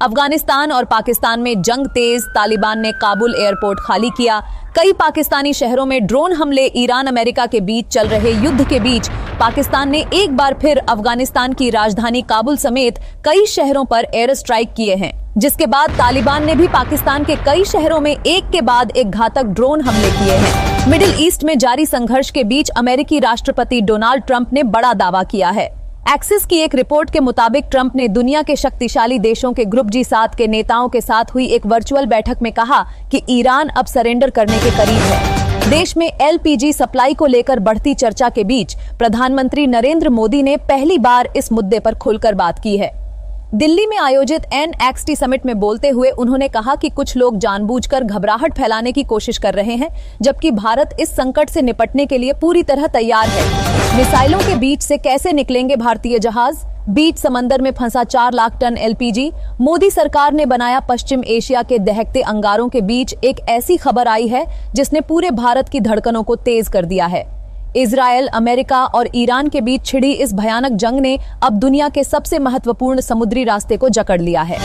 अफगानिस्तान और पाकिस्तान में जंग तेज, तालिबान ने काबुल एयरपोर्ट खाली किया। कई पाकिस्तानी शहरों में ड्रोन हमले। ईरान अमेरिका के बीच चल रहे युद्ध के बीच पाकिस्तान ने एक बार फिर अफगानिस्तान की राजधानी काबुल समेत कई शहरों पर एयर स्ट्राइक किए हैं, जिसके बाद तालिबान ने भी पाकिस्तान के कई शहरों में एक के बाद एक घातक ड्रोन हमले किए हैं। मिडिल ईस्ट में जारी संघर्ष के बीच अमेरिकी राष्ट्रपति डोनाल्ड ट्रंप ने बड़ा दावा किया है। एक्सिस की एक रिपोर्ट के मुताबिक ट्रंप ने दुनिया के शक्तिशाली देशों के ग्रुप G7 के नेताओं के साथ हुई एक वर्चुअल बैठक में कहा कि ईरान अब सरेंडर करने के करीब है। देश में LPG सप्लाई को लेकर बढ़ती चर्चा के बीच प्रधानमंत्री नरेंद्र मोदी ने पहली बार इस मुद्दे पर खुलकर बात की है। दिल्ली में आयोजित NXT समिट में बोलते हुए उन्होंने कहा कि कुछ लोग जानबूझकर घबराहट फैलाने की कोशिश कर रहे हैं, जबकि भारत इस संकट से निपटने के लिए पूरी तरह तैयार है। मिसाइलों के बीच से कैसे निकलेंगे भारतीय जहाज? बीच समंदर में फंसा 4 लाख टन LPG। मोदी सरकार ने बनाया पश्चिम एशिया के दहकते अंगारों के बीच एक ऐसी खबर आई है जिसने पूरे भारत की धड़कनों को तेज कर दिया है। इजराइल, अमेरिका और ईरान के बीच छिड़ी इस भयानक जंग ने अब दुनिया के सबसे महत्वपूर्ण समुद्री रास्ते को जकड़ लिया है।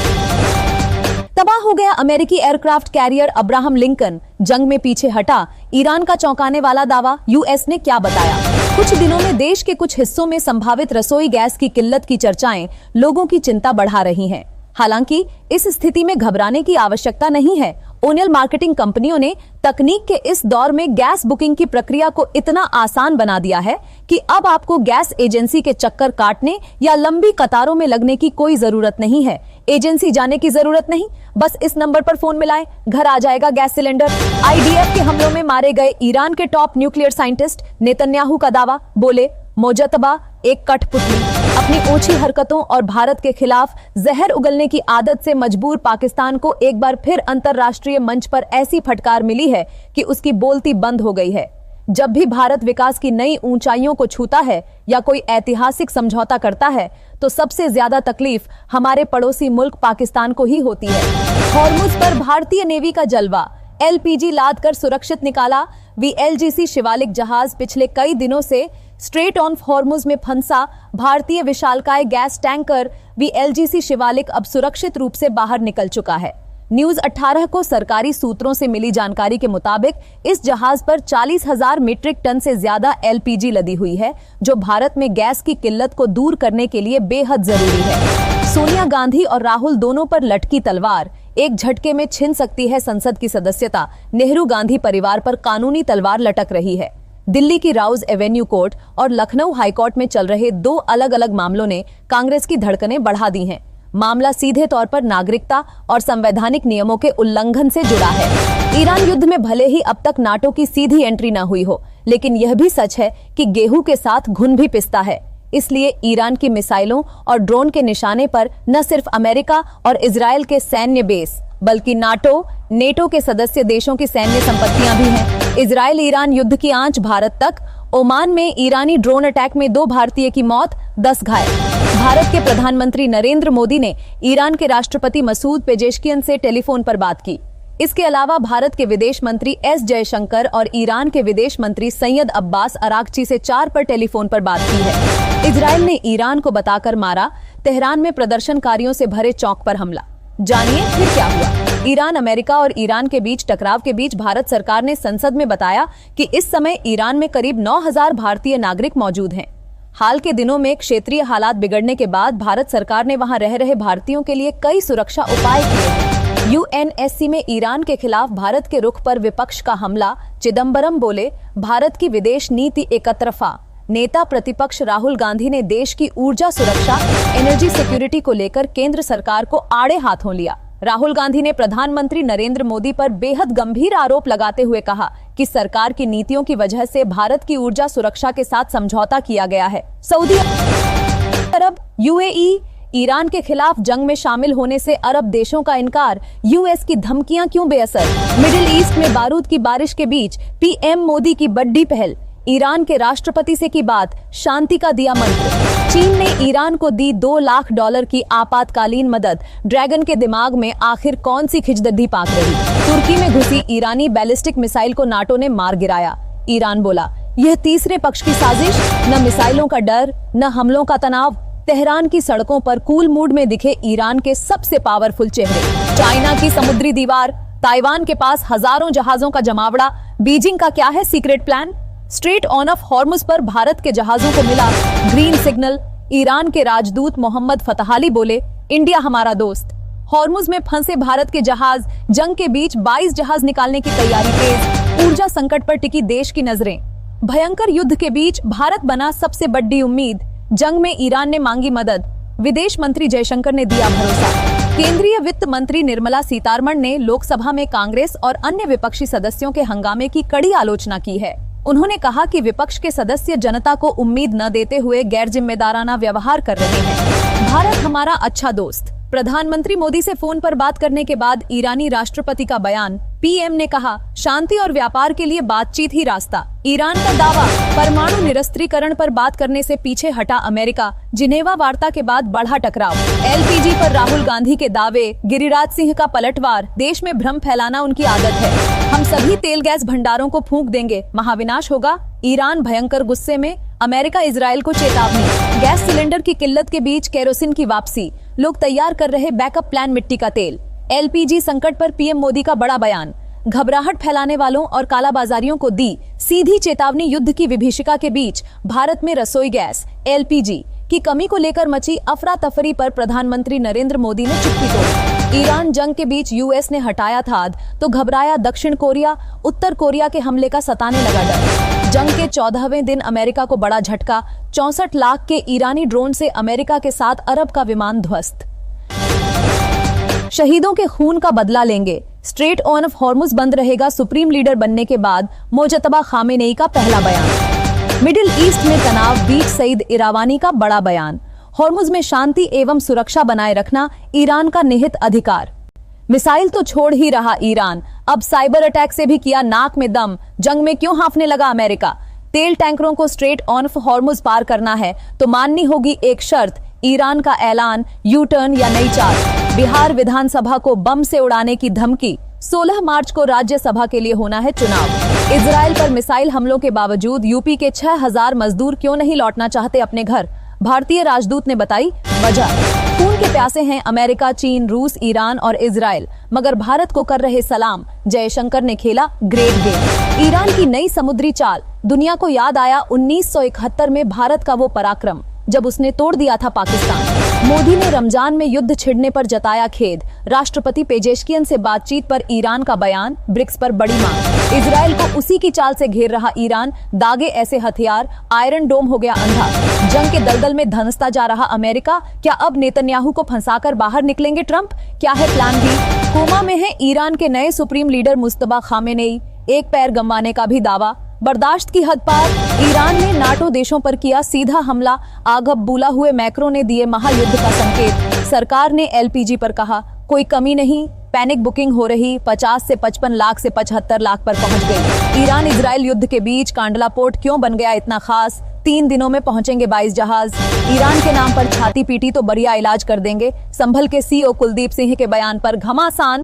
तबाह हो गया अमेरिकी एयरक्राफ्ट कैरियर अब्राहम लिंकन, जंग में पीछे हटा। ईरान का चौंकाने वाला दावा, यूएस ने क्या बताया? कुछ दिनों में देश के कुछ हिस्सों में संभावित रसोई गैस की किल्लत की चर्चाएं लोगों की चिंता बढ़ा रही हैं। हालांकि इस स्थिति में घबराने की आवश्यकता नहीं है। ओनियल मार्केटिंग कंपनियों ने तकनीक के इस दौर में गैस बुकिंग की प्रक्रिया को इतना आसान बना दिया है कि अब आपको गैस एजेंसी के चक्कर काटने या लंबी कतारों में लगने की कोई जरूरत नहीं है। एजेंसी जाने की जरूरत नहीं, बस इस नंबर पर फोन मिलाएं, घर आ जाएगा गैस सिलेंडर। IDF के हमलों में मारे गए ईरान के टॉप न्यूक्लियर साइंटिस्ट नेतन्याहू का दावा, बोले मोजतबा एक कठपुतली। अपनी ओछी हरकतों और भारत के खिलाफ जहर उगलने की आदत से मजबूर पाकिस्तान को एक बार फिर अंतर्राष्ट्रीय मंच पर ऐसी फटकार मिली है कि उसकी बोलती बंद हो गई है। जब भी भारत विकास की नई ऊंचाइयों को छूता है या कोई ऐतिहासिक समझौता करता है, तो सबसे ज्यादा तकलीफ हमारे पड़ोसी मुल्क पाकिस्तान को ही होती है। हॉर्मुज पर भारतीय नेवी का जलवा, LPG लाद कर सुरक्षित निकाला। VLGC शिवालिक जहाज पिछले कई दिनों से स्ट्रेट ऑन हॉर्मुज में फंसा भारतीय विशालकाय गैस टैंकर VLGC शिवालिक अब सुरक्षित रूप से बाहर निकल चुका है। न्यूज 18 को सरकारी सूत्रों से मिली जानकारी के मुताबिक इस जहाज पर 40,000 मीट्रिक टन से ज्यादा LPG लदी हुई है, जो भारत में गैस की किल्लत को दूर करने के लिए बेहद जरूरी है। सोनिया गांधी और राहुल दोनों पर लटकी तलवार, एक झटके में छिन सकती है संसद की सदस्यता। नेहरू गांधी परिवार पर कानूनी तलवार लटक रही है। दिल्ली की राउज एवेन्यू कोर्ट और लखनऊ हाईकोर्ट में चल रहे 2 अलग अलग मामलों ने कांग्रेस की धड़कनें बढ़ा दी हैं। मामला सीधे तौर पर नागरिकता और संवैधानिक नियमों के उल्लंघन से जुड़ा है। ईरान युद्ध में भले ही अब तक नाटो की सीधी एंट्री न हुई हो, लेकिन यह भी सच है कि गेहूं के साथ घुन भी पिसता है। इसलिए ईरान की मिसाइलों और ड्रोन के निशाने पर न सिर्फ अमेरिका और इजराइल के सैन्य बेस, बल्कि नेटो के सदस्य देशों की सैन्य संपत्तियां भी हैं। इजराइल ईरान युद्ध की आंच भारत तक। ओमान में ईरानी ड्रोन अटैक में 2 भारतीय की मौत, 10 घायल। भारत के प्रधानमंत्री नरेंद्र मोदी ने ईरान के राष्ट्रपति मसूद पेजेश्कियन से टेलीफोन पर बात की। इसके अलावा भारत के विदेश मंत्री S जयशंकर और ईरान के विदेश मंत्री सैयद अब्बास अरागची से 4 पर टेलीफोन पर बात की है। इजराइल ने ईरान को बताकर मारा, तेहरान में प्रदर्शनकारियों से भरे चौक पर हमला। जानिए फिर क्या हुआ। ईरान, अमेरिका और ईरान के बीच टकराव के बीच भारत सरकार ने संसद में बताया कि इस समय ईरान में करीब 9,000 भारतीय नागरिक मौजूद हैं। हाल के दिनों में क्षेत्रीय हालात बिगड़ने के बाद भारत सरकार ने वहां रह रहे भारतीयों के लिए कई सुरक्षा उपाय किए हैं। UNSC में ईरान के खिलाफ भारत के रुख पर विपक्ष का हमला, चिदम्बरम बोले भारत की विदेश नीति एकतरफा। नेता प्रतिपक्ष राहुल गांधी ने देश की ऊर्जा सुरक्षा, एनर्जी सिक्योरिटी को लेकर केंद्र सरकार को आड़े हाथों लिया। राहुल गांधी ने प्रधानमंत्री नरेंद्र मोदी पर बेहद गंभीर आरोप लगाते हुए कहा कि सरकार की नीतियों की वजह से भारत की ऊर्जा सुरक्षा के साथ समझौता किया गया है। सऊदी अरब, UAE, ईरान के खिलाफ जंग में शामिल होने से अरब देशों का इनकार। यूएस की धमकियां क्यों बेअसर? मिडिल ईस्ट में बारूद की बारिश के बीच PM मोदी की बड़ी पहल। ईरान के राष्ट्रपति से की बात, शांति का दिया मंत्र। चीन ने ईरान को दी $2 लाख की आपातकालीन मदद। ड्रैगन के दिमाग में आखिर कौन सी खिचदड्डी पाक रही? तुर्की में घुसी ईरानी बैलिस्टिक मिसाइल को नाटो ने मार गिराया। ईरान बोला यह तीसरे पक्ष की साजिश, न मिसाइलों का डर, न हमलों का तनाव। तेहरान की सड़कों पर कूल मूड में दिखे ईरान के सबसे पावरफुल चेहरे। चाइना की समुद्री दीवार, ताइवान के पास हजारों जहाजों का जमावड़ा। बीजिंग का क्या है secret plan? Straight of Hormuz पर भारत के जहाजों को मिला ग्रीन सिग्नल। ईरान के राजदूत मोहम्मद फतहाली बोले, इंडिया हमारा दोस्त। हॉर्मुज में फंसे भारत के जहाज, जंग के बीच 22 जहाज निकालने की तैयारी तेज। ऊर्जा संकट पर टिकी देश की नजरें। भयंकर युद्ध के बीच भारत बना सबसे बड़ी उम्मीद। जंग में ईरान ने मांगी मदद, विदेश मंत्री जयशंकर ने दिया भरोसा। केंद्रीय वित्त मंत्री निर्मला सीतारमण ने लोकसभा में कांग्रेस और अन्य विपक्षी सदस्यों के हंगामे की कड़ी आलोचना की है। उन्होंने कहा कि विपक्ष के सदस्य जनता को उम्मीद न देते हुए गैर जिम्मेदाराना व्यवहार कर रहे हैं। भारत हमारा अच्छा दोस्त। प्रधानमंत्री मोदी से फोन पर बात करने के बाद ईरानी राष्ट्रपति का बयान। पीएम ने कहा, शांति और व्यापार के लिए बातचीत ही रास्ता। ईरान का दावा, परमाणु निरस्त्रीकरण पर बात करने से पीछे हटा अमेरिका। जिनेवा वार्ता के बाद बढ़ा टकराव। एलपीजी पर राहुल गांधी के दावे, गिरिराज सिंह का पलटवार। देश में भ्रम फैलाना उनकी आदत है। हम सभी तेल गैस भंडारों को फूंक देंगे, महाविनाश होगा। ईरान भयंकर गुस्से में। अमेरिका इजराइल को चेतावनी। गैस सिलेंडर की किल्लत के बीच केरोसिन की वापसी। लोग तैयार कर रहे बैकअप प्लान मिट्टी का तेल। एलपीजी संकट पर पीएम मोदी का बड़ा बयान। घबराहट फैलाने वालों और कालाबाजारियों को दी सीधी चेतावनी। युद्ध की विभीषिका के बीच भारत में रसोई गैस एलपीजी की कमी को लेकर मची अफरा तफरी पर प्रधानमंत्री नरेंद्र मोदी ने चुप्पी तोड़ी। ईरान जंग के बीच यूएस ने हटाया था तो घबराया दक्षिण कोरिया। उत्तर कोरिया के हमले का सताने लगा डर। जंग के 14वें दिन अमेरिका को बड़ा झटका। 64 लाख के ईरानी ड्रोन से अमेरिका के 7 अरब का विमान ध्वस्त। शहीदों के खून का बदला लेंगे। स्ट्रेट ऑफ हॉर्मुज बंद रहेगा। सुप्रीम लीडर बनने के बाद मोजतबा खामेनेई का पहला बयान। मिडिल ईस्ट में तनाव बीच सईद इरावानी का बड़ा बयान। हॉर्मुज में शांति एवं सुरक्षा बनाए रखना ईरान का निहित अधिकार। मिसाइल तो छोड़ ही रहा ईरान, अब साइबर अटैक से भी किया नाक में दम। जंग में क्यों हांफने लगा अमेरिका? तेल टैंकरों को स्ट्रेट ऑफ हॉर्मुज पार करना है तो माननी होगी एक शर्त। ईरान का ऐलान, यू टर्न या नई चाल। बिहार विधानसभा को बम से उड़ाने की धमकी। 16 मार्च को राज्यसभा के लिए होना है चुनाव। इजराइल पर मिसाइल हमलों के बावजूद यूपी के 6000 मजदूर क्यों नहीं लौटना चाहते अपने घर? भारतीय राजदूत ने बताई वजह। खून के प्यासे हैं अमेरिका, चीन, रूस, ईरान और इजराइल, मगर भारत को कर रहे सलाम। जयशंकर ने खेला ग्रेट गेम। ईरान की नई समुद्री चाल। दुनिया को याद आया 1971 में भारत का वो पराक्रम जब उसने तोड़ दिया था पाकिस्तान। मोदी ने रमजान में युद्ध छिड़ने पर जताया खेद। राष्ट्रपति पेजेशकियन से बातचीत पर ईरान का बयान। ब्रिक्स पर बड़ी मांग। इजराइल को उसी की चाल से घेर रहा ईरान। दागे ऐसे हथियार, आयरन डोम हो गया अंधा। जंग के दलदल में धंसता जा रहा अमेरिका। क्या अब नेतन्याहू को फंसाकर बाहर निकलेंगे ट्रंप? क्या है प्लान बी? कोमा में है ईरान के नए सुप्रीम लीडर मुस्तबा खामेनेई। एक पैर गंवाने का भी दावा। बर्दाश्त की हद पार। ईरान ने नाटो देशों पर किया सीधा हमला। आगबबूला हुए मैक्रो ने दिए महायुद्ध का संकेत। सरकार ने एलपीजी पर कहा, कोई कमी नहीं। पैनिक बुकिंग हो रही। 50 से 55 लाख से 75 लाख पर पहुंच गई। ईरान इजराइल युद्ध के बीच कांडला पोर्ट क्यों बन गया इतना खास? 3 दिनों में पहुंचेंगे 22 जहाज। ईरान के नाम पर छाती पीटी तो बढ़िया इलाज कर देंगे। संभल के सीओ कुलदीप सिंह के बयान पर घमासान।